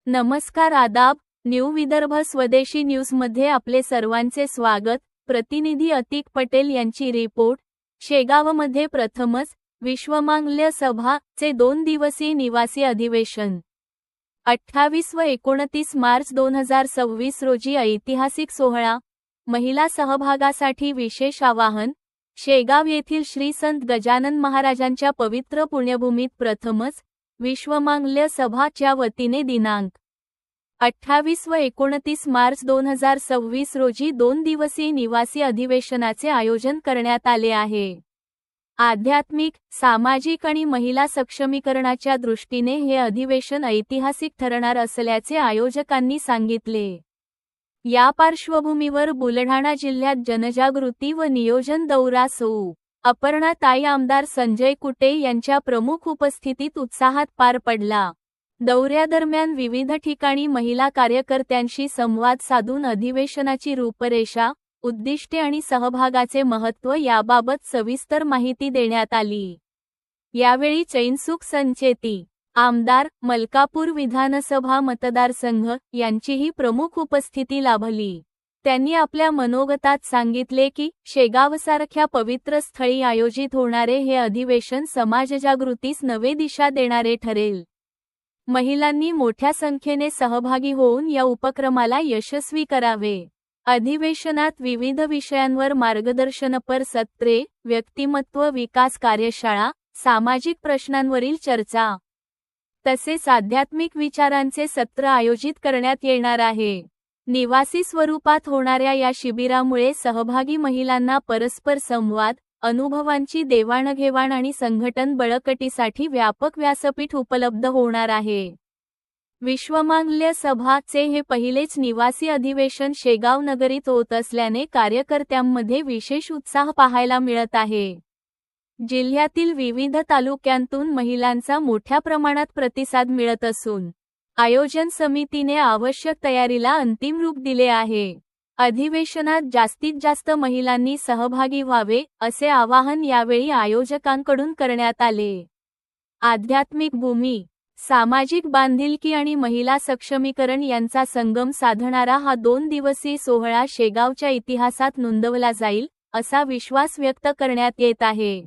नमस्कार आदाब, न्यू विदर्भ स्वदेशी न्यूजमध्ये आपले सर्वांचे स्वागत। प्रतिनिधी अतिक पटेल यांची रिपोर्ट। शेगावमध्ये प्रथमच विश्वमांगल्य सभा चे 2 दिवसीय निवासी अधिवेशन 28 व 29 मार्च 2026 रोजी ऐतिहासिक सोहळा। महिला सहभागासाठी विशेष आवाहन। शेगाव येथील श्री संत गजानन महाराजांच्या पवित्र पुण्यभूमीत प्रथमच विश्वमांगल्य सभा च्या वतीने दिनांक 28 व 29 मार्च 2026 रोजी 2 दिवसीय निवासी अधिवेशनाचे आयोजन करण्यात आले आहे। आध्यात्मिक, सामाजिक आणि महिला सक्षमीकरणाच्या दृष्टीने हे अधिवेशन ऐतिहासिक ठरणार असल्याचे आयोजकांनी सांगितले। या पार्श्वभूमीवर बुलढाणा जिल्ह्यात जनजागृती व नियोजन दौरा सौ. अपर्णाताई आमदार संजय कुटे यांच्या प्रमुख उपस्थितीत उत्साहात पार पडला। दौऱ्यादरम्यान विविध ठिकाणी महिला कार्यकर्त्यांशी संवाद साधून अधिवेशनाची रूपरेषा, उद्दिष्टे आणि सहभागाचे महत्त्व याबाबत सविस्तर माहिती देण्यात आली। यावेळी चैनसुख संचेती आमदार, मलकापूर विधानसभा मतदारसंघ यांचीही प्रमुख उपस्थिती लाभली। त्यांनी आपल्या मनोगतात सांगितले की शेगावसारख्या पवित्र स्थळी आयोजित होणारे हे अधिवेशन समाजजागृतीस नवी दिशा देणारे ठरेल। महिलांनी मोठ्या संख्येने सहभागी होऊन या उपक्रमाला यशस्वी करावे। अधिवेशनात विविध विषयांवर मार्गदर्शनपर सत्रे, व्यक्तिमत्व विकास कार्यशाळा, सामाजिक प्रश्नांवरील चर्चा तसेच आध्यात्मिक विचारांचे सत्र आयोजित करण्यात येणार आहे। निवासी स्वरूपात होणाऱ्या या शिबिरामुळे सहभागी महिलांना परस्पर संवाद, अनुभवांची देवाणघेवाण आणि संघटन बळकटीसाठी व्यापक व्यासपीठ उपलब्ध होणार आहे। विश्वमांगल्य सभा चे हे पहिलेच निवासी अधिवेशन शेगाव नगरीत होत असल्याने कार्यकर्त्यांमध्ये विशेष उत्साह पाहायला मिळत आहे। जिल्ह्यातील विविध तालुक्यांतून महिलांचा मोठ्या प्रमाणात प्रतिसाद मिळत असून आयोजन समितीने आवश्यक तयारीला अंतिम रूप दिले आहे। अधिवेशनात जास्तीत जास्त महिलांनी सहभागी व्हावे असे आवाहन यावेळी आयोजकांकडून करण्यात आले। आध्यात्मिक भूमी, सामाजिक बांधिलकी आणि महिला सक्षमीकरण यांचा संगम साधणारा हा 2 दिवसीय सोहळा शेगावच्या इतिहासात नोंदवला जाईल असा विश्वास व्यक्त करण्यात येत आहे।